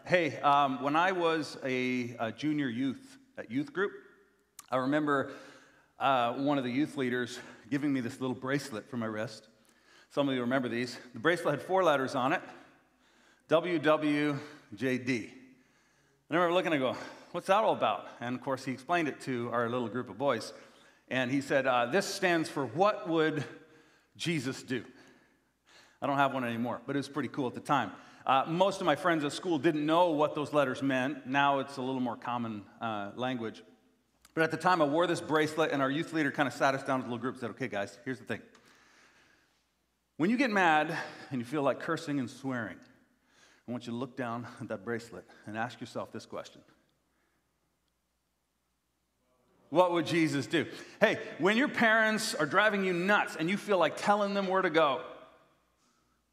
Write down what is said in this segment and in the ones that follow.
Hey, when I was a junior youth at youth group, I remember one of the youth leaders giving me this little bracelet for my wrist. Some of you remember these. The bracelet had 4 letters on it, WWJD. I remember looking and go, what's that all about? And of course, he explained it to our little group of boys. And he said, this stands for what would Jesus do? I don't have one anymore, but it was pretty cool at the time. Most of my friends at school didn't know what those letters meant. Now it's a little more common language. But at the time, I wore this bracelet, and our youth leader kind of sat us down as a little group and said, okay, guys, here's the thing. When you get mad and you feel like cursing and swearing, I want you to look down at that bracelet and ask yourself this question. What would Jesus do? Hey, when your parents are driving you nuts and you feel like telling them where to go,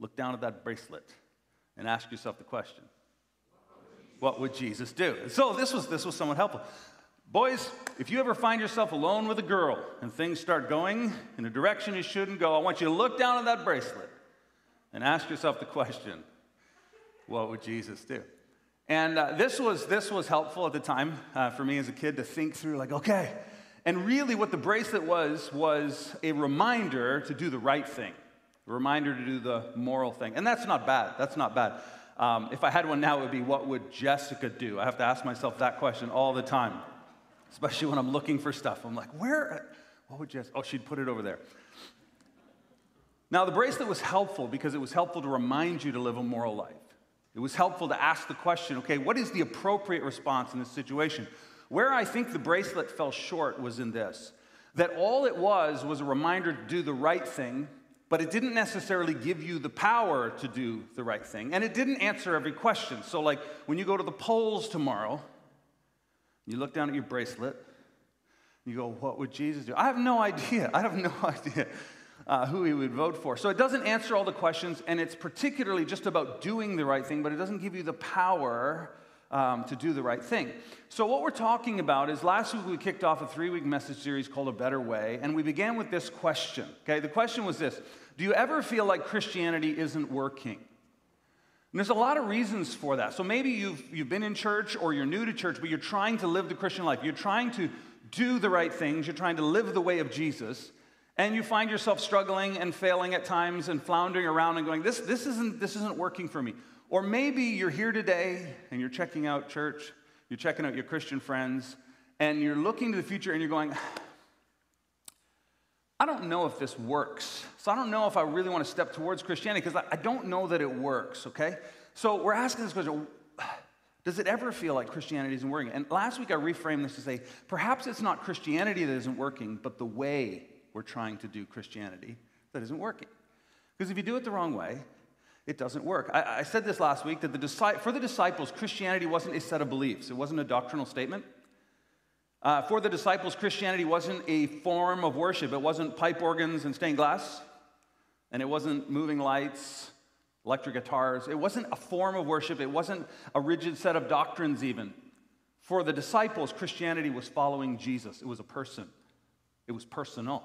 look down at that bracelet and ask yourself the question, what would Jesus do? So this was somewhat helpful. Boys, if you ever find yourself alone with a girl and things start going in a direction you shouldn't go, I want you to look down at that bracelet and ask yourself the question, what would Jesus do? And this was helpful at the time for me as a kid to think through, like, okay. And really what the bracelet was a reminder to do the right thing. A reminder to do the moral thing. And that's not bad. That's not bad. If I had one now, it would be, what would Jessica do? I have to ask myself that question all the time, especially when I'm looking for stuff. I'm like, what would Jessica? Oh, she'd put it over there. Now, the bracelet was helpful because it was helpful to remind you to live a moral life. It was helpful to ask the question, okay, what is the appropriate response in this situation? Where I think the bracelet fell short was in this, that all it was a reminder to do the right thing, but it didn't necessarily give you the power to do the right thing. And it didn't answer every question. So like when you go to the polls tomorrow, you look down at your bracelet, you go, what would Jesus do? I have no idea. Who he would vote for. So it doesn't answer all the questions, and it's particularly just about doing the right thing, but it doesn't give you the power to do the right thing. So what we're talking about is last week we kicked off a 3-week message series called A Better Way, and we began with this question. Okay, the question was this: do you ever feel like Christianity isn't working? And there's a lot of reasons for that. So maybe you've been in church or you're new to church, but you're trying to live the Christian life. You're trying to do the right things. You're trying to live the way of Jesus. And you find yourself struggling and failing at times and floundering around and going, this isn't working for me. Or maybe you're here today and you're checking out church, you're checking out your Christian friends, and you're looking to the future and you're going, I don't know if this works. So I don't know if I really want to step towards Christianity because I don't know that it works, okay? So we're asking this question, does it ever feel like Christianity isn't working? And last week I reframed this to say, perhaps it's not Christianity that isn't working, but the way we're trying to do Christianity that isn't working. Because if you do it the wrong way, it doesn't work. I said this last week, that for the disciples, Christianity wasn't a set of beliefs. It wasn't a doctrinal statement. For the disciples, Christianity wasn't a form of worship. It wasn't pipe organs and stained glass. And it wasn't moving lights, electric guitars. It wasn't a form of worship. It wasn't a rigid set of doctrines even. For the disciples, Christianity was following Jesus. It was a person. It was personal.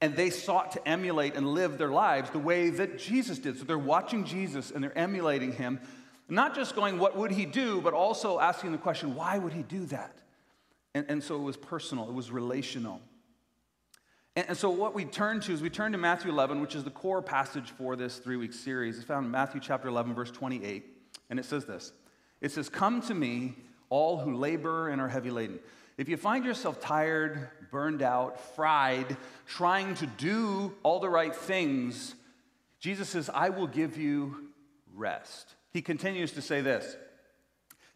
And they sought to emulate and live their lives the way that Jesus did. So they're watching Jesus and they're emulating him. Not just going, what would he do, but also asking the question, why would he do that? And so it was personal, it was relational. And so what we turn to Matthew 11, which is the core passage for this 3-week series. It's found in Matthew chapter 11, verse 28. And it says this. It says, come to me, all who labor and are heavy laden. If you find yourself tired, burned out, fried, trying to do all the right things, Jesus says, I will give you rest. He continues to say this,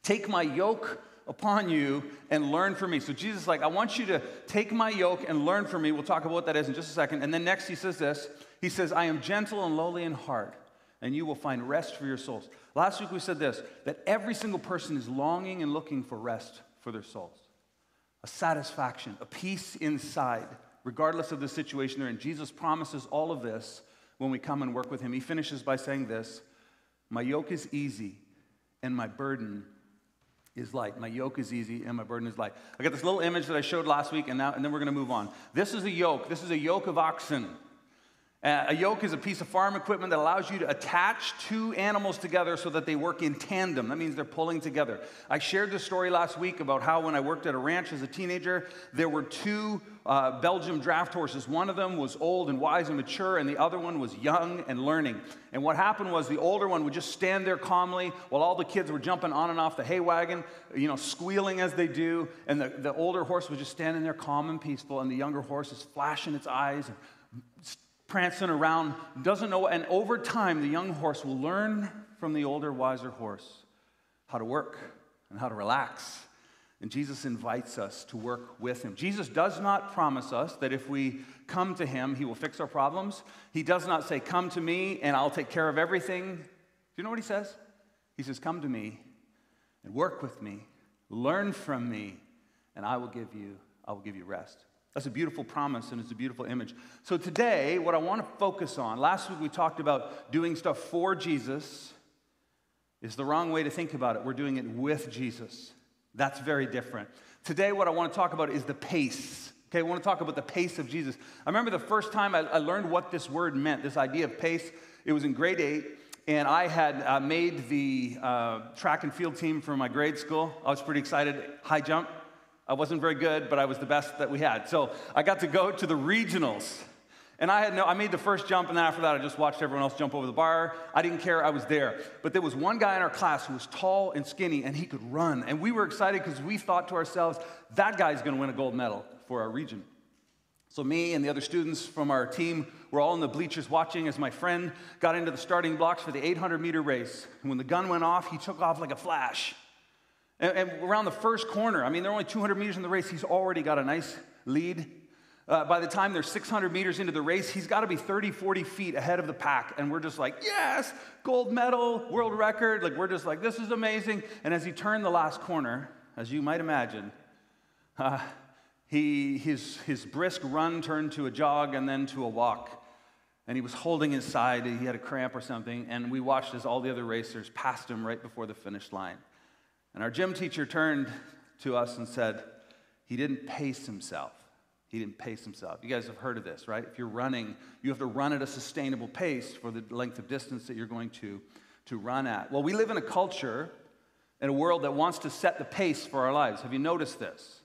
take my yoke upon you and learn from me. So Jesus is like, I want you to take my yoke and learn from me. We'll talk about what that is in just a second. And then next he says this, he says, I am gentle and lowly in heart, and you will find rest for your souls. Last week we said this, that every single person is longing and looking for rest for their souls. A satisfaction, a peace inside, regardless of the situation they're in. Jesus promises all of this when we come and work with him. He finishes by saying this, my yoke is easy and my burden is light. My yoke is easy and my burden is light. I got this little image that I showed last week and then we're going to move on. This is a yoke. This is a yoke of oxen. A yoke is a piece of farm equipment that allows you to attach two animals together so that they work in tandem. That means they're pulling together. I shared this story last week about how when I worked at a ranch as a teenager, there were two Belgian draft horses. One of them was old and wise and mature, and the other one was young and learning. And what happened was the older one would just stand there calmly while all the kids were jumping on and off the hay wagon, squealing as they do. And the older horse was just standing there calm and peaceful, and the younger horse is flashing its eyes and prancing around, doesn't know. And over time, the young horse will learn from the older, wiser horse how to work and how to relax. And Jesus invites us to work with him. Jesus does not promise us that if we come to him, he will fix our problems. He does not say, come to me and I'll take care of everything. Do you know what he says? He says, come to me and work with me, learn from me, and I will give you rest. That's a beautiful promise, and it's a beautiful image. So today, what I want to focus on, last week we talked about doing stuff for Jesus, is the wrong way to think about it. We're doing it with Jesus. That's very different. Today, what I want to talk about is the pace. Okay, I want to talk about the pace of Jesus. I remember the first time I learned what this word meant, this idea of pace. It was in grade 8, and I had made the track and field team for my grade school. I was pretty excited. High jump. I wasn't very good, but I was the best that we had. So I got to go to the regionals. And I made the first jump, and then after that, I just watched everyone else jump over the bar. I didn't care, I was there. But there was one guy in our class who was tall and skinny, and he could run. And we were excited because we thought to ourselves, that guy's gonna win a gold medal for our region. So me and the other students from our team were all in the bleachers watching as my friend got into the starting blocks for the 800-meter race. And when the gun went off, he took off like a flash. And around the first corner, there are only 200 meters in the race, he's already got a nice lead. By the time they're 600 meters into the race, he's got to be 30, 40 feet ahead of the pack. And we're just like, yes, gold medal, world record. Like, we're just like, this is amazing. And as he turned the last corner, as you might imagine, his brisk run turned to a jog and then to a walk. And he was holding his side. He had a cramp or something. And we watched as all the other racers passed him right before the finish line. And our gym teacher turned to us and said, he didn't pace himself. He didn't pace himself. You guys have heard of this, right? If you're running, you have to run at a sustainable pace for the length of distance that you're going to run at. Well, we live in a culture, in a world that wants to set the pace for our lives. Have you noticed this?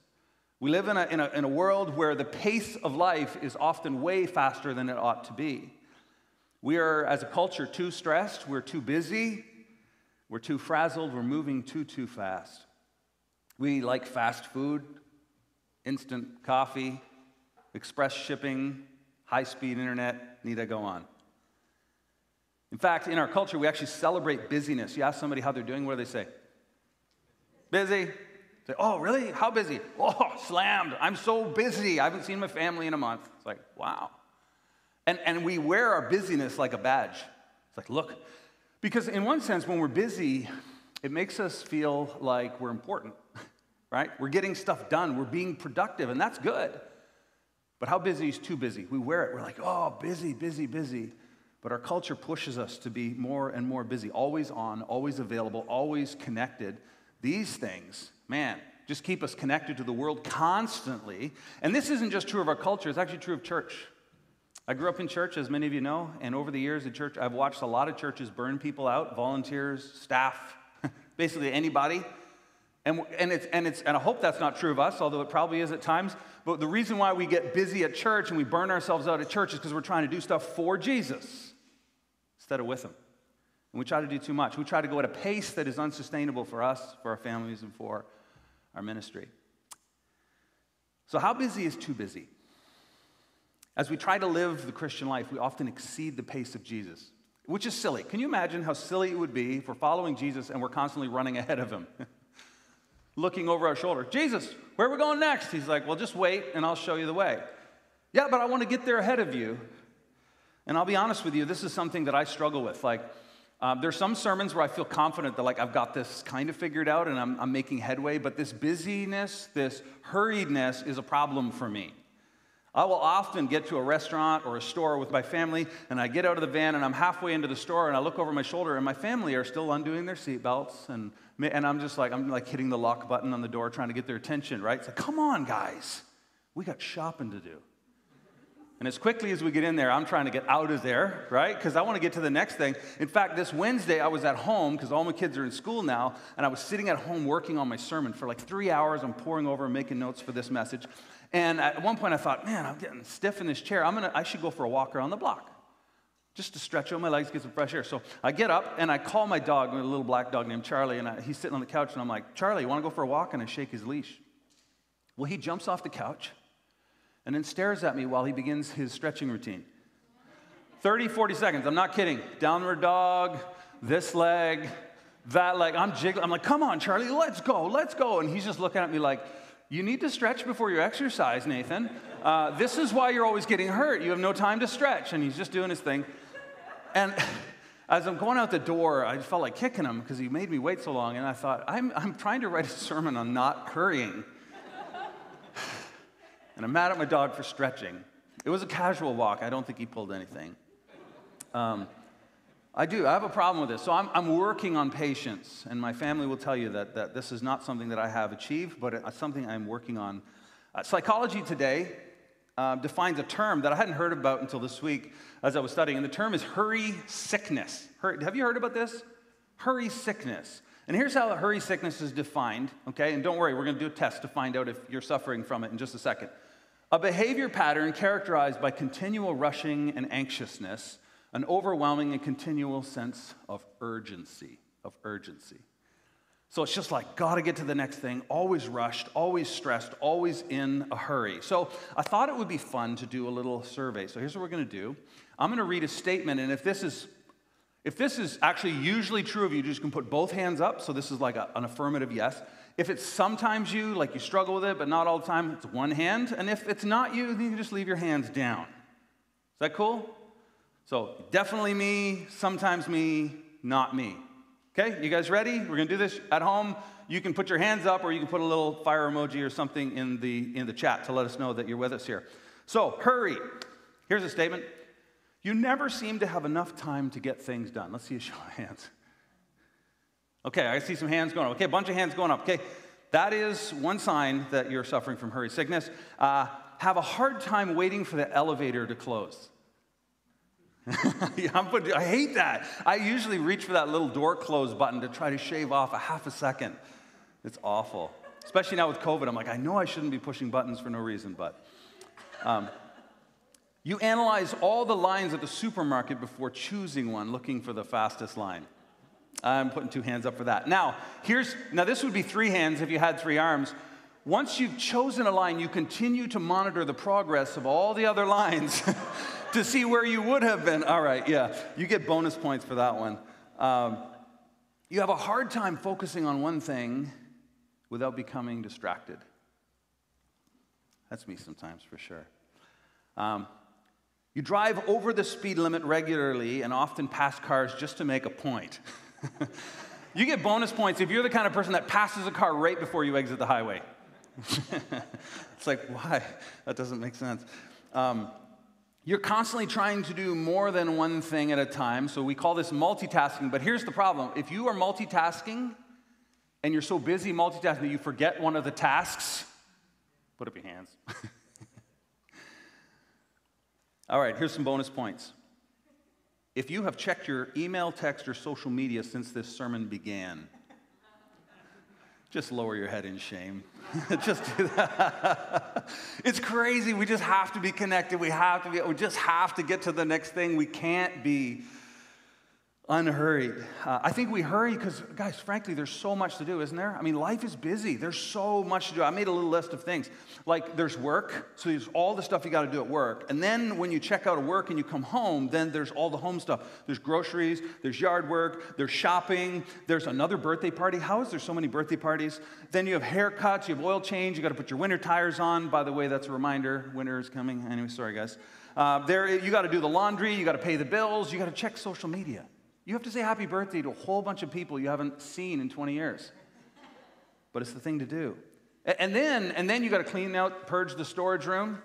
We live in a world where the pace of life is often way faster than it ought to be. We are, as a culture, too stressed. We're too busy. We're too frazzled. We're moving too fast. We like fast food, instant coffee, express shipping, high-speed internet. Need I go on? In fact, in our culture, we actually celebrate busyness. You ask somebody how they're doing, what do they say? Busy. Say, oh, really? How busy? Oh, slammed. I'm so busy. I haven't seen my family in a month. It's like, wow. And we wear our busyness like a badge. It's like, look. Because in one sense, when we're busy, it makes us feel like we're important, right? We're getting stuff done. We're being productive, and that's good. But how busy is too busy? We wear it. We're like, oh, busy, busy, busy. But our culture pushes us to be more and more busy, always on, always available, always connected. These things, man, just keep us connected to the world constantly. And this isn't just true of our culture. It's actually true of church. I grew up in church, as many of you know, and over the years in church, I've watched a lot of churches burn people out, volunteers, staff, basically anybody. And I hope that's not true of us, although it probably is at times. But the reason why we get busy at church and we burn ourselves out at church is because we're trying to do stuff for Jesus instead of with him. And we try to do too much. We try to go at a pace that is unsustainable for us, for our families, and for our ministry. So how busy is too busy? As we try to live the Christian life, we often exceed the pace of Jesus, which is silly. Can you imagine how silly it would be if we're following Jesus and we're constantly running ahead of him? Looking over our shoulder. Jesus, where are we going next? He's like, well, just wait and I'll show you the way. Yeah, but I want to get there ahead of you. And I'll be honest with you, this is something that I struggle with. There's some sermons where I feel confident that I've got this kind of figured out and I'm making headway, but this busyness, this hurriedness is a problem for me. I will often get to a restaurant or a store with my family, and I get out of the van, and I'm halfway into the store, and I look over my shoulder, and my family are still undoing their seatbelts, and I'm just I'm hitting the lock button on the door, trying to get their attention, right? It's like, come on, guys. We got shopping to do. And as quickly as we get in there, I'm trying to get out of there, right? Because I want to get to the next thing. In fact, this Wednesday, I was at home because all my kids are in school now, and I was sitting at home working on my sermon for like 3 hours. I'm poring over and making notes for this message. And at one point, I thought, man, I'm getting stiff in this chair. I should go for a walk around the block just to stretch out my legs, get some fresh air. So I get up, and I call my dog, a little black dog named Charlie, and he's sitting on the couch, and I'm like, Charlie, you want to go for a walk? And I shake his leash. Well, he jumps off the couch and then stares at me while he begins his stretching routine. 30, 40 seconds, I'm not kidding. Downward dog, this leg, that leg. I'm jiggling. I'm like, come on, Charlie, let's go. And he's just looking at me like, you need to stretch before you exercise, Nathan. This is why you're always getting hurt. You have no time to stretch. And he's just doing his thing. And as I'm going out the door, I felt like kicking him because he made me wait so long. And I thought, I'm trying to write a sermon on not hurrying. And I'm mad at my dog for stretching. It was a casual walk. I don't think he pulled anything. I have a problem with this. So I'm working on patience. And my family will tell you that this is not something that I have achieved, but it's something I'm working on. Psychology Today defines a term that I hadn't heard about until this week as I was studying. And the term is hurry sickness. Have you heard about this? Hurry sickness. And here's how hurry sickness is defined, okay? And don't worry, we're going to do a test to find out if you're suffering from it in just a second. A behavior pattern characterized by continual rushing and anxiousness, an overwhelming and continual sense of urgency, So it's just like, got to get to the next thing, always rushed, always stressed, always in a hurry. So I thought it would be fun to do a little survey. So here's what we're going to do. I'm going to read a statement, and if this is actually usually true of you, you just can put both hands up, so this is like an affirmative yes. If it's sometimes you, like you struggle with it, but not all the time, it's one hand. And if it's not you, then you can just leave your hands down. Is that cool? So definitely me, sometimes me, not me. Okay, you guys ready? We're going to do this at home. You can put your hands up, or you can put a little fire emoji or something in the chat to let us know that you're with us here. So hurry. Here's a statement. You never seem to have enough time to get things done. Let's see a show of hands. Okay, I see some hands going up. Okay, a bunch of hands going up. Okay, that is one sign that you're suffering from hurry sickness. Have a hard time waiting for the elevator to close. I hate that. I usually reach for that little door close button to try to shave off a half a second. It's awful. Especially now with COVID. I'm like, I know I shouldn't be pushing buttons for no reason, but... You analyze all the lines at the supermarket before choosing one, looking for the fastest line. I'm putting 2 hands up for that. Now this would be 3 hands if you had 3 arms. Once you've chosen a line, you continue to monitor the progress of all the other lines to see where you would have been. All right, yeah, you get bonus points for that one. You have a hard time focusing on one thing without becoming distracted. That's me sometimes, for sure. You drive over the speed limit regularly and often pass cars just to make a point. You get bonus points if you're the kind of person that passes a car right before you exit the highway. It's like, why? That doesn't make sense. You're constantly trying to do more than one thing at a time, so we call this multitasking. But here's the problem. If you are multitasking and you're so busy multitasking that you forget one of the tasks, put up your hands. All right, here's some bonus points. If you have checked your email, text, or social media since this sermon began, just lower your head in shame. Just do that. It's crazy. We just have to be connected. We just have to get to the next thing. We can't be unhurried. I think we hurry because, guys, frankly, there's so much to do, isn't there? I mean, life is busy. There's so much to do. I made a little list of things. Like, there's work, so there's all the stuff you got to do at work. And then when you check out of work and you come home, then there's all the home stuff. There's groceries, there's yard work, there's shopping, there's another birthday party. How is there so many birthday parties? Then you have haircuts, you have oil change, you got to put your winter tires on. By the way, that's a reminder, winter is coming. Anyway, sorry, guys. You got to do the laundry, you got to pay the bills, you got to check social media. You have to say happy birthday to a whole bunch of people you haven't seen in 20 years. But it's the thing to do. And then you got to clean out, purge the storage room.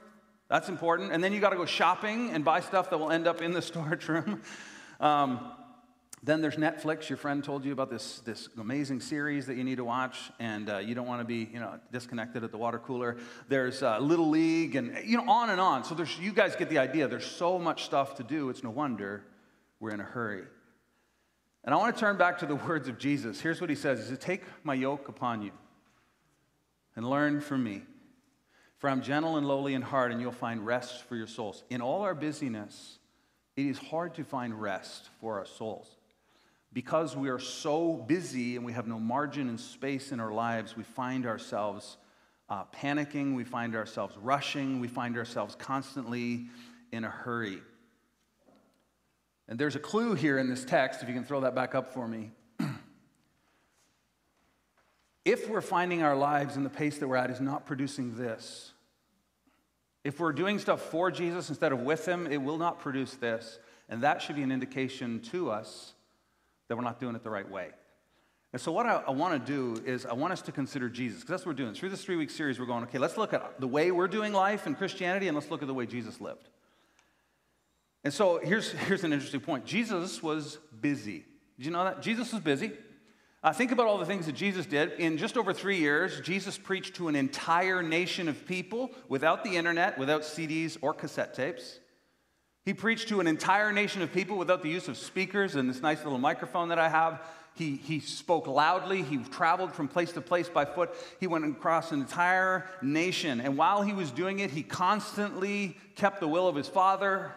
That's important. And then you got to go shopping and buy stuff that will end up in the storage room. Then there's Netflix. Your friend told you about this amazing series that you need to watch, and you don't want to be, disconnected at the water cooler. There's Little League, and on and on. So you guys get the idea. There's so much stuff to do. It's no wonder we're in a hurry. And I want to turn back to the words of Jesus. Here's what he says. He says, "Take my yoke upon you and learn from me. For I'm gentle and lowly in heart, and you'll find rest for your souls." In all our busyness, it is hard to find rest for our souls. Because we are so busy and we have no margin and space in our lives, we find ourselves panicking, we find ourselves rushing, we find ourselves constantly in a hurry. And there's a clue here in this text, if you can throw that back up for me. If we're finding our lives in the pace that we're at is not producing this, if we're doing stuff for Jesus instead of with him, it will not produce this. And that should be an indication to us that we're not doing it the right way. And so what I want to do is I want us to consider Jesus, because that's what we're doing. Through this 3-week series, we're going, okay, let's look at the way we're doing life in Christianity, and let's look at the way Jesus lived. And so here's an interesting point. Jesus was busy. Did you know that? Jesus was busy. Think about all the things that Jesus did. In just over 3 years, Jesus preached to an entire nation of people without the internet, without CDs or cassette tapes. He preached to an entire nation of people without the use of speakers and this nice little microphone that I have. He spoke loudly. He traveled from place to place by foot. He went across an entire nation. And while he was doing it, he constantly kept the will of his Father.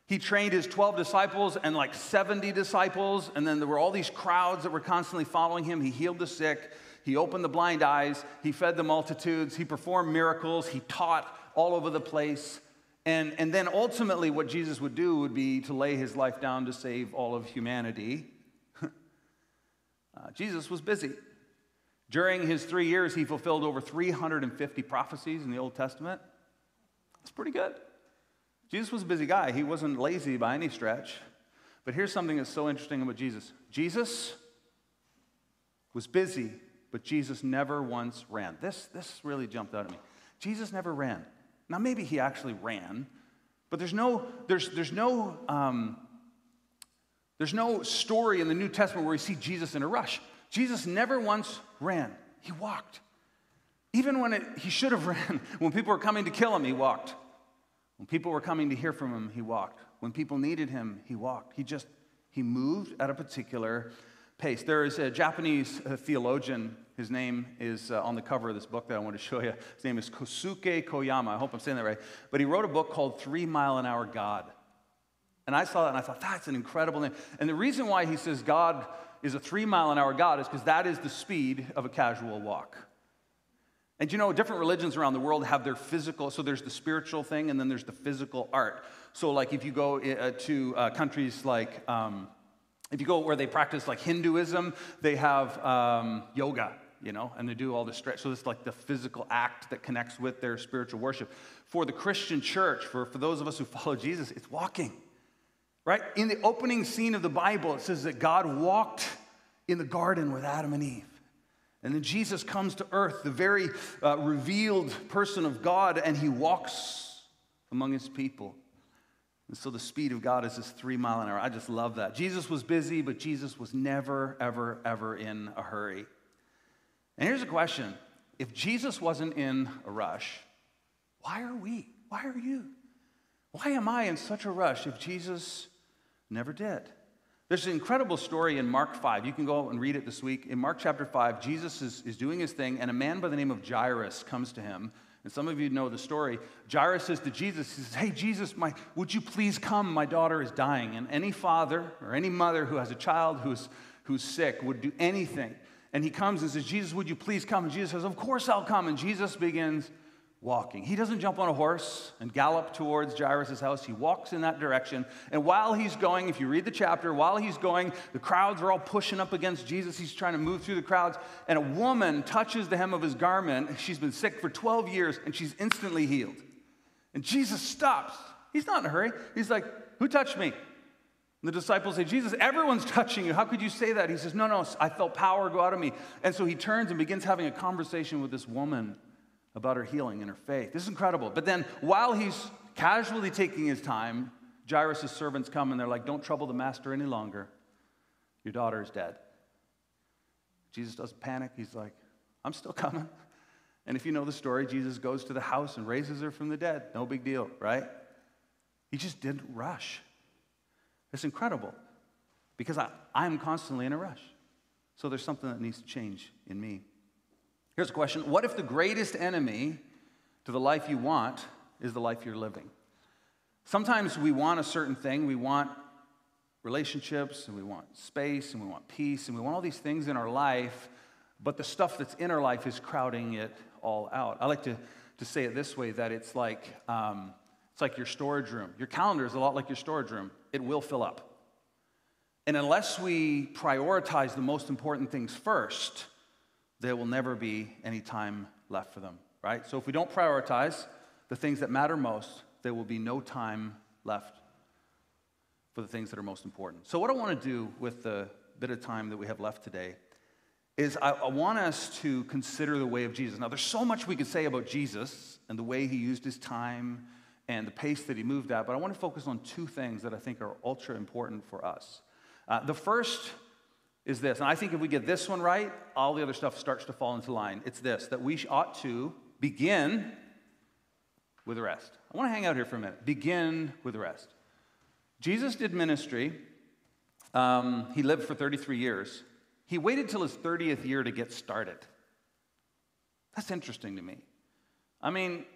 He trained his 12 disciples and like 70 disciples. And then there were all these crowds that were constantly following him. He healed the sick. He opened the blind eyes. He fed the multitudes. He performed miracles. He taught all over the place. And then ultimately what Jesus would do would be to lay his life down to save all of humanity. Jesus was busy. During his 3 years, he fulfilled over 350 prophecies in the Old Testament. That's pretty good. Jesus was a busy guy. He wasn't lazy by any stretch. But here's something that's so interesting about Jesus. Jesus was busy, but Jesus never once ran. This really jumped out at me. Jesus never ran. Now, maybe he actually ran, but there's no story in the New Testament where we see Jesus in a rush. Jesus never once ran. He walked. Even when he should have ran. When people were coming to kill him, he walked. When people were coming to hear from him, he walked. When people needed him, he walked. He moved at a particular pace. There is a Japanese theologian. His name is on the cover of this book that I want to show you. His name is Kosuke Koyama. I hope I'm saying that right. But he wrote a book called 3 Mile an Hour God. And I saw that and I thought, that's an incredible name. And the reason why he says God is a 3 mile an hour God is because that is the speed of a casual walk. And different religions around the world have their physical, so there's the spiritual thing and then there's the physical art. So like if you go to countries like, if you go where they practice like Hinduism, they have yoga, and they do all this stretch. So it's like the physical act that connects with their spiritual worship. For the Christian church, for those of us who follow Jesus, it's walking, right? In the opening scene of the Bible, it says that God walked in the garden with Adam and Eve. And then Jesus comes to earth, the very revealed person of God, and he walks among his people. And so the speed of God is this 3 mile an hour. I just love that. Jesus was busy, but Jesus was never, ever, ever in a hurry. And here's a question. If Jesus wasn't in a rush, why are we? Why are you? Why am I in such a rush if Jesus never did? There's an incredible story in Mark 5. You can go and read it this week. In Mark chapter 5, Jesus is doing his thing, and a man by the name of Jairus comes to him. And some of you know the story. Jairus says to Jesus, he says, "Hey, Jesus, would you please come? My daughter is dying." And any father or any mother who has a child who's sick would do anything. And he comes and says, "Jesus, would you please come?" And Jesus says, "Of course I'll come." And Jesus begins walking. He doesn't jump on a horse and gallop towards Jairus' house. He walks in that direction. And while he's going, if you read the chapter, while he's going, the crowds are all pushing up against Jesus. He's trying to move through the crowds. And a woman touches the hem of his garment. She's been sick for 12 years, and she's instantly healed. And Jesus stops. He's not in a hurry. He's like, "Who touched me?" And the disciples say, "Jesus, everyone's touching you. How could you say that?" He says, No, I felt power go out of me." And so he turns and begins having a conversation with this woman about her healing and her faith. This is incredible. But then while he's casually taking his time, Jairus' servants come and they're like, "Don't trouble the master any longer. Your daughter is dead. Jesus doesn't panic. He's like, I'm still coming. And if you know the story, Jesus goes to the house and raises her from the dead. No big deal, right? He just didn't rush. It's incredible because I'm constantly in a rush. So there's something that needs to change in me. Here's a question. What if the greatest enemy to the life you want is the life you're living? Sometimes we want a certain thing. We want relationships, and we want space, and we want peace, and we want all these things in our life, but the stuff that's in our life is crowding it all out. I like to say it this way, that it's like your storage room. Your calendar is a lot like your storage room. It will fill up. And unless we prioritize the most important things first, there will never be any time left for them, right? So if we don't prioritize the things that matter most, there will be no time left for the things that are most important. So what I want to do with the bit of time that we have left today is I want us to consider the way of Jesus. Now, there's so much we could say about Jesus and the way he used his time and the pace that he moved at, but I want to focus on two things that I think are ultra important for us. The first is this, and I think if we get this one right, all the other stuff starts to fall into line. It's this, that we ought to begin with rest. I want to hang out here for a minute. Begin with rest. Jesus did ministry. He lived for 33 years. He waited till his 30th year to get started. That's interesting to me. I mean,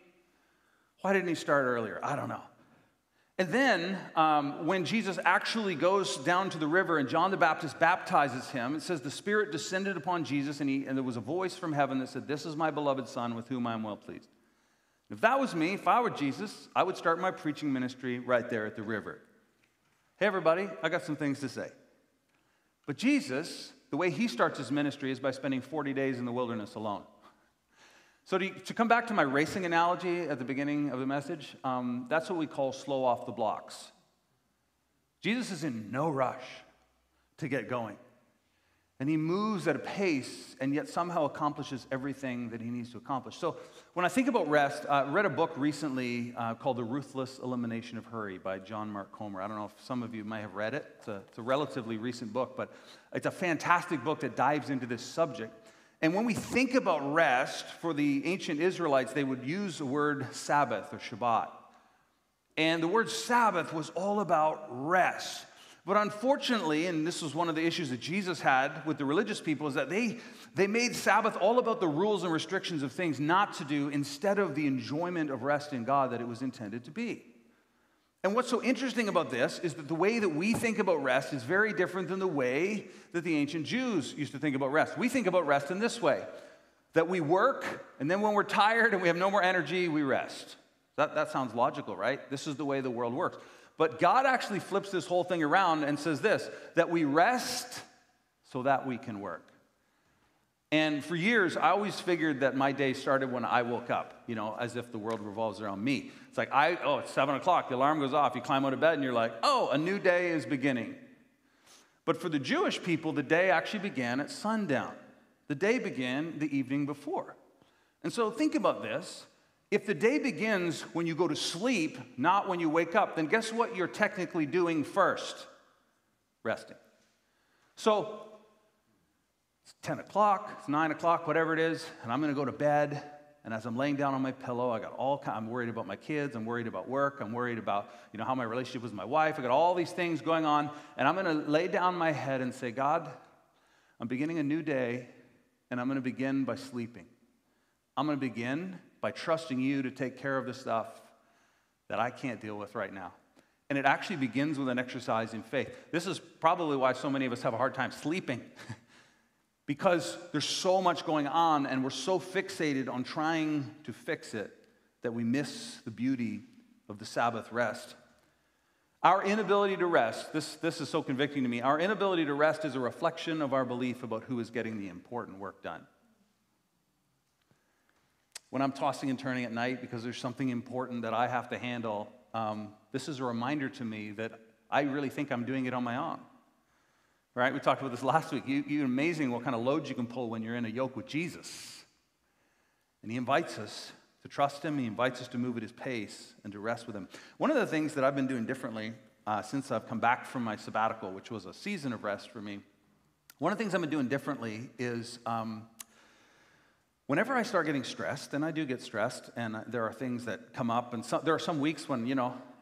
why didn't he start earlier? I don't know. And then when Jesus actually goes down to the river and John the Baptist baptizes him, it says the Spirit descended upon Jesus and there was a voice from heaven that said, "This is my beloved Son with whom I am well pleased." If that was me, if I were Jesus, I would start my preaching ministry right there at the river. Hey, everybody, I got some things to say. But Jesus, the way he starts his ministry is by spending 40 days in the wilderness alone. So to come back to my racing analogy at the beginning of the message, that's what we call slow off the blocks. Jesus is in no rush to get going. And he moves at a pace and yet somehow accomplishes everything that he needs to accomplish. So when I think about rest, I read a book recently called The Ruthless Elimination of Hurry by John Mark Comer. I don't know if some of you may have read it. It's a relatively recent book, but it's a fantastic book that dives into this subject. And when we think about rest, for the ancient Israelites, they would use the word Sabbath or Shabbat. And the word Sabbath was all about rest. But unfortunately, and this was one of the issues that Jesus had with the religious people, is that they made Sabbath all about the rules and restrictions of things not to do instead of the enjoyment of rest in God that it was intended to be. And what's so interesting about this is that the way that we think about rest is very different than the way that the ancient Jews used to think about rest. We think about rest in this way, that we work, and then when we're tired and we have no more energy, we rest. That sounds logical, right? This is the way the world works. But God actually flips this whole thing around and says this, that we rest so that we can work. And for years, I always figured that my day started when I woke up, as if the world revolves around me. It's like, it's 7 o'clock, the alarm goes off, you climb out of bed and you're like, a new day is beginning. But for the Jewish people, the day actually began at sundown. The day began the evening before. And so think about this. If the day begins when you go to sleep, not when you wake up, then guess what you're technically doing first? Resting. So it's 10 o'clock, it's 9 o'clock, whatever it is, and I'm going to go to bed. And as I'm laying down on my pillow, I'm worried about my kids, I'm worried about work, I'm worried about how my relationship with my wife. I got all these things going on, and I'm going to lay down my head and say, God, I'm beginning a new day, and I'm going to begin by sleeping. I'm going to begin by trusting you to take care of the stuff that I can't deal with right now. And it actually begins with an exercise in faith. This is probably why so many of us have a hard time sleeping. Because there's so much going on and we're so fixated on trying to fix it that we miss the beauty of the Sabbath rest. Our inability to rest, this is so convicting to me, our inability to rest is a reflection of our belief about who is getting the important work done. When I'm tossing and turning at night because there's something important that I have to handle, this is a reminder to me that I really think I'm doing it on my own. Right? We talked about this last week. You're amazing what kind of loads you can pull when you're in a yoke with Jesus. And he invites us to trust him. He invites us to move at his pace and to rest with him. One of the things that I've been doing differently since I've come back from my sabbatical, which was a season of rest for me, One of the things I've been doing differently is whenever I start getting stressed, and I do get stressed, and there are things that come up, and there are some weeks when,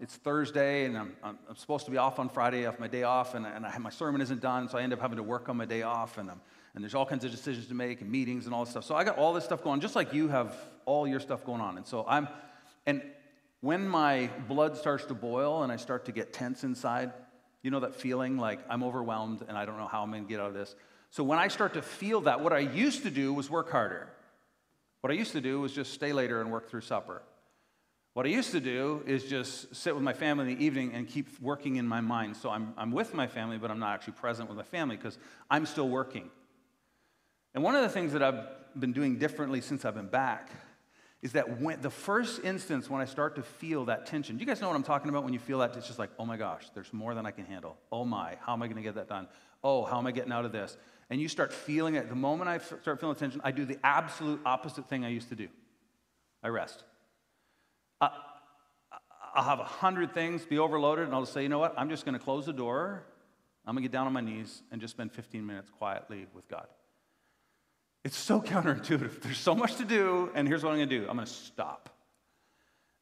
it's Thursday, and I'm supposed to be off on Friday, off my day off, and my sermon isn't done, so I end up having to work on my day off, and there's all kinds of decisions to make, and meetings, and all this stuff. So I got all this stuff going, just like you have all your stuff going on. And so and when my blood starts to boil, and I start to get tense inside, you know that feeling like I'm overwhelmed, and I don't know how I'm going to get out of this. So when I start to feel that, what I used to do was work harder. What I used to do was just stay later and work through supper. What I used to do is just sit with my family in the evening and keep working in my mind. So I'm with my family, but I'm not actually present with my family because I'm still working. And one of the things that I've been doing differently since I've been back is that when the first instance when I start to feel that tension, do you guys know what I'm talking about when you feel that? It's just like, oh my gosh, there's more than I can handle. Oh my, how am I going to get that done? Oh, how am I getting out of this? And you start feeling it. The moment I start feeling tension, I do the absolute opposite thing I used to do. I rest. I'll have 100 things be overloaded, and I'll just say, you know what? I'm just going to close the door. I'm going to get down on my knees and just spend 15 minutes quietly with God. It's so counterintuitive. There's so much to do, and here's what I'm going to do. I'm going to stop.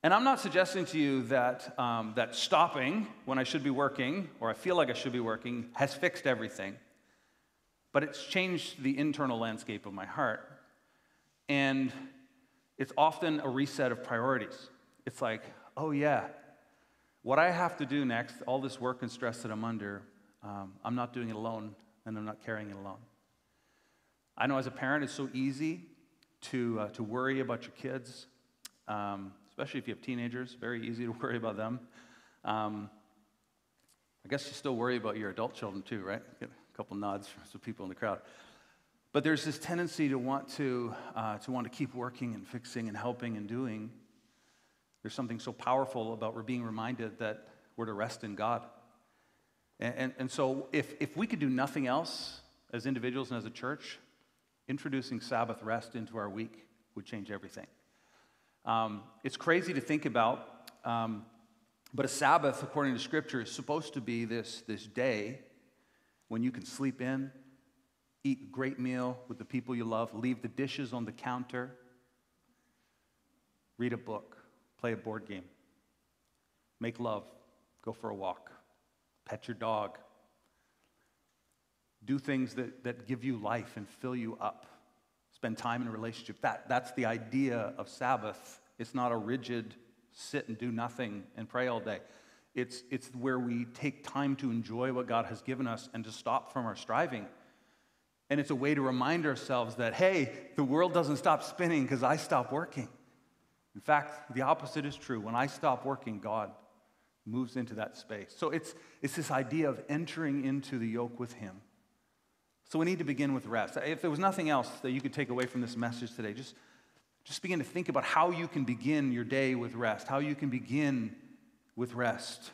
And I'm not suggesting to you that that stopping when I should be working, or I feel like I should be working, has fixed everything. But it's changed the internal landscape of my heart. And it's often a reset of priorities. It's like, oh yeah, what I have to do next, all this work and stress that I'm under, I'm not doing it alone, and I'm not carrying it alone. I know as a parent, it's so easy to worry about your kids, especially if you have teenagers. Very easy to worry about them. I guess you still worry about your adult children too, right? Get a couple nods from some people in the crowd. But there's this tendency to want to keep working and fixing and helping and doing. There's something so powerful about we're being reminded that we're to rest in God. And so if we could do nothing else as individuals and as a church, introducing Sabbath rest into our week would change everything. It's crazy to think about, but a Sabbath, according to Scripture, is supposed to be this day when you can sleep in, eat a great meal with the people you love, leave the dishes on the counter, read a book, play a board game, make love, go for a walk, pet your dog, do things that give you life and fill you up, spend time in a relationship. That's the idea of Sabbath. It's not a rigid sit and do nothing and pray all day. It's where we take time to enjoy what God has given us and to stop from our striving. And it's a way to remind ourselves that, hey, the world doesn't stop spinning because I stop working. In fact, the opposite is true. When I stop working, God moves into that space. So it's this idea of entering into the yoke with Him. So we need to begin with rest. If there was nothing else that you could take away from this message today, just begin to think about how you can begin your day with rest, how you can begin with rest.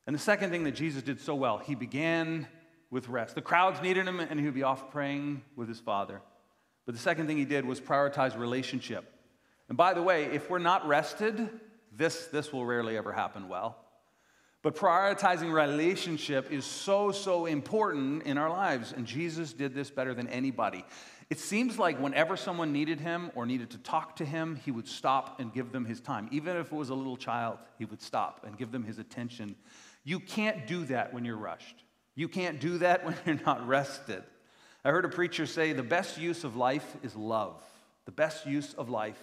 And the second thing that Jesus did so well, He began with rest. The crowds needed Him, and He would be off praying with His Father. But the second thing He did was prioritize relationship. And by the way, if we're not rested, this will rarely ever happen well. But prioritizing relationship is so important in our lives, and Jesus did this better than anybody. It seems like whenever someone needed Him or needed to talk to Him, He would stop and give them His time. Even if it was a little child, He would stop and give them His attention. You can't do that when you're rushed. You can't do that when you're not rested. I heard a preacher say the best use of life is love. The best use of life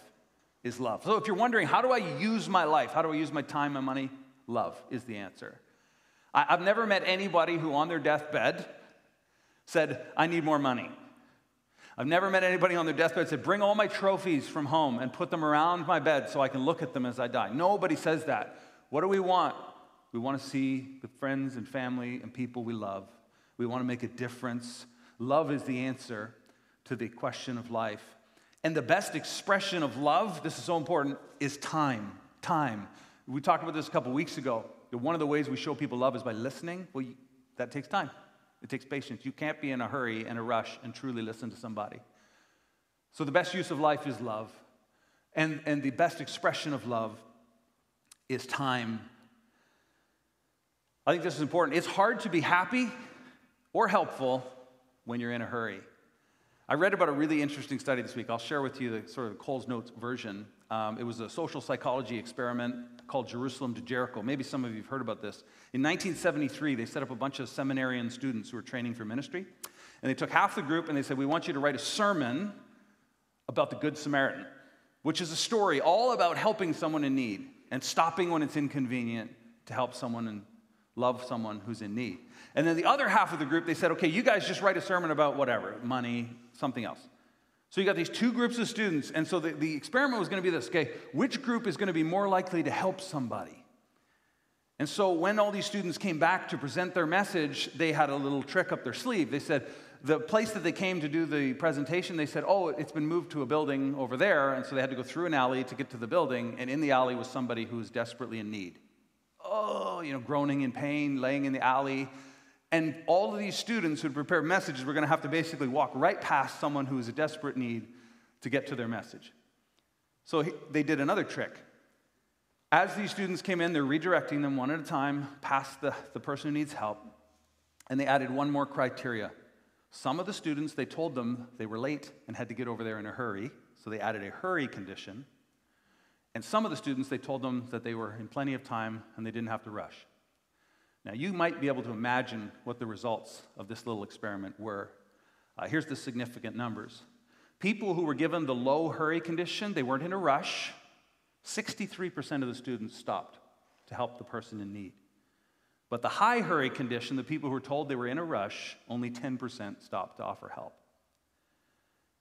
is love. So if you're wondering, how do I use my life? How do I use my time and money? Love is the answer. I've never met anybody who on their deathbed said, I need more money. I've never met anybody on their deathbed said, bring all my trophies from home and put them around my bed so I can look at them as I die. Nobody says that. What do we want? We want to see the friends and family and people we love. We want to make a difference. Love is the answer to the question of life. And the best expression of love, this is so important, is time. Time. We talked about this a couple weeks ago. One of the ways we show people love is by listening. Well, that takes time. It takes patience. You can't be in a hurry and a rush and truly listen to somebody. So the best use of life is love. And the best expression of love is time. I think this is important. It's hard to be happy or helpful when you're in a hurry. I read about a really interesting study this week. I'll share with you the sort of Cole's Notes version. It was a social psychology experiment called Jerusalem to Jericho. Maybe some of you have heard about this. In 1973, they set up a bunch of seminarian students who were training for ministry. And they took half the group and they said, we want you to write a sermon about the Good Samaritan, which is a story all about helping someone in need and stopping when it's inconvenient to help someone and love someone who's in need. And then the other half of the group, they said, okay, you guys just write a sermon about whatever, money, something else. So you got these two groups of students, and so the experiment was going to be this, okay, which group is going to be more likely to help somebody? And so when all these students came back to present their message, they had a little trick up their sleeve. They said, the place that they came to do the presentation, they said, oh, it's been moved to a building over there, and so they had to go through an alley to get to the building, and in the alley was somebody who was desperately in need. Oh, groaning in pain, laying in the alley. And all of these students who had prepared messages were going to have to basically walk right past someone who was in desperate need to get to their message. So they did another trick. As these students came in, they're redirecting them one at a time past the person who needs help. And they added one more criteria. Some of the students, they told them they were late and had to get over there in a hurry. So they added a hurry condition. And some of the students, they told them that they were in plenty of time and they didn't have to rush. Now, you might be able to imagine what the results of this little experiment were. Here's the significant numbers. People who were given the low hurry condition, they weren't in a rush. 63% of the students stopped to help the person in need. But the high hurry condition, the people who were told they were in a rush, only 10% stopped to offer help.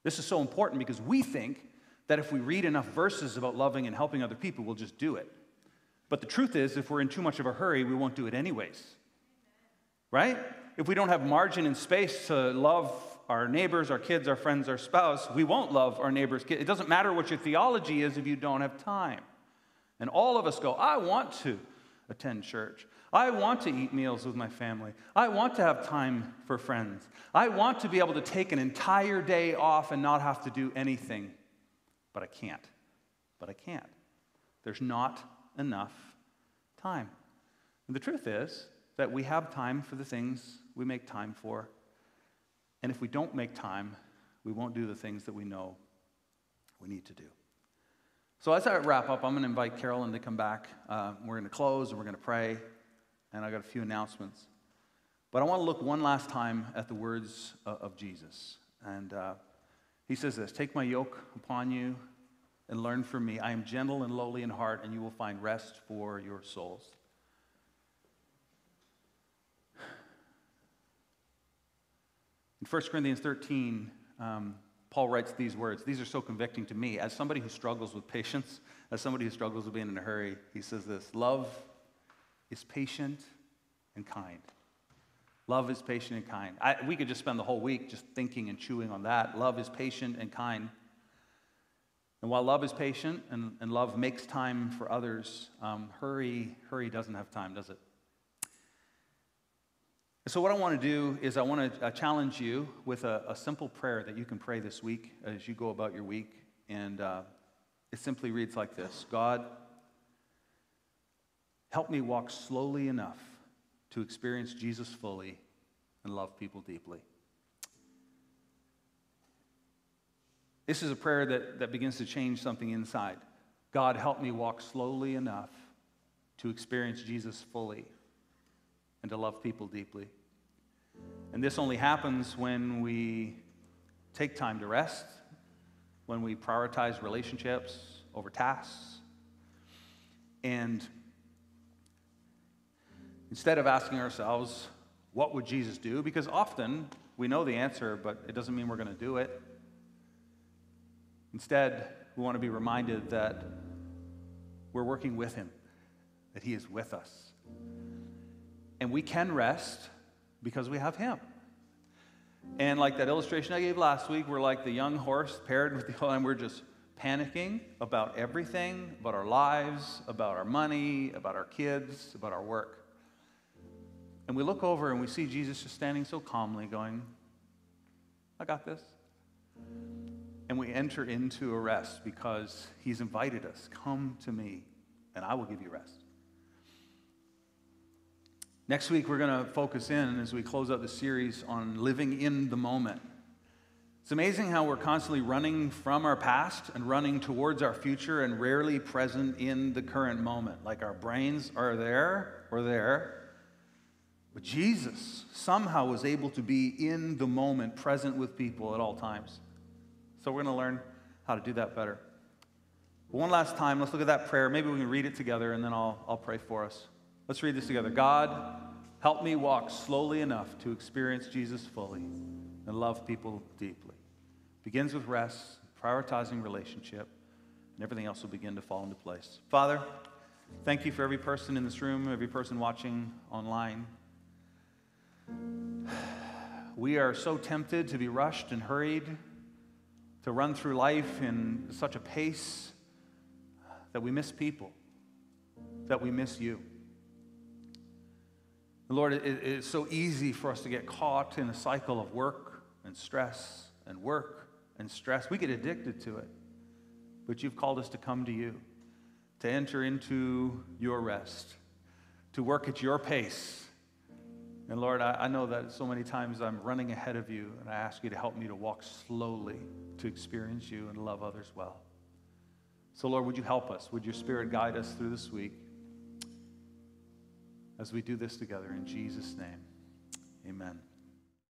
This is so important because we think that if we read enough verses about loving and helping other people, we'll just do it. But the truth is, if we're in too much of a hurry, we won't do it anyways. Right? If we don't have margin and space to love our neighbors, our kids, our friends, our spouse, we won't love our neighbors' kids. It doesn't matter what your theology is if you don't have time. And all of us go, I want to attend church. I want to eat meals with my family. I want to have time for friends. I want to be able to take an entire day off and not have to do anything. But I can't. There's not enough time. And the truth is that we have time for the things we make time for. And if we don't make time, we won't do the things that we know we need to do. So as I wrap up, I'm going to invite Carolyn to come back. We're going to close and we're going to pray. And I got a few announcements. But I want to look one last time at the words of Jesus. And he says this, take my yoke upon you and learn from me. I am gentle and lowly in heart, and you will find rest for your souls. In 1 Corinthians 13, Paul writes these words. These are so convicting to me. As somebody who struggles with patience, as somebody who struggles with being in a hurry, he says this, love is patient and kind. Love is patient and kind. We could just spend the whole week just thinking and chewing on that. Love is patient and kind. And while love is patient and love makes time for others, hurry doesn't have time, does it? So what I want to do is I want to challenge you with a simple prayer that you can pray this week as you go about your week. And it simply reads like this. God, help me walk slowly enough to experience Jesus fully and love people deeply. This is a prayer that begins to change something inside. God, help me walk slowly enough to experience Jesus fully and to love people deeply. And this only happens when we take time to rest, when we prioritize relationships over tasks, and instead of asking ourselves, what would Jesus do? Because often we know the answer, but it doesn't mean we're going to do it. Instead, we want to be reminded that we're working with him, that he is with us. And we can rest because we have him. And like that illustration I gave last week, we're like the young horse paired with the old, and we're just panicking about everything, about our lives, about our money, about our kids, about our work. And we look over and we see Jesus just standing so calmly going, I got this. And we enter into a rest because he's invited us. Come to me, and I will give you rest. Next week, we're going to focus in, as we close out the series, on living in the moment. It's amazing how we're constantly running from our past and running towards our future and rarely present in the current moment. Like our brains are there, we're there. But Jesus somehow was able to be in the moment, present with people at all times. So we're going to learn how to do that better. But one last time, let's look at that prayer. Maybe we can read it together, and then I'll pray for us. Let's read this together. God, help me walk slowly enough to experience Jesus fully and love people deeply. Begins with rest, prioritizing relationship, and everything else will begin to fall into place. Father, thank you for every person in this room, every person watching online. We are so tempted to be rushed and hurried, to run through life in such a pace that we miss people, that we miss you. Lord, it's so easy for us to get caught in a cycle of work and stress and work and stress. We get addicted to it. But you've called us to come to you, to enter into your rest, to work at your pace. And Lord, I know that so many times I'm running ahead of you, and I ask you to help me to walk slowly to experience you and love others well. So Lord, would you help us? Would your Spirit guide us through this week as we do this together? In Jesus' name, amen.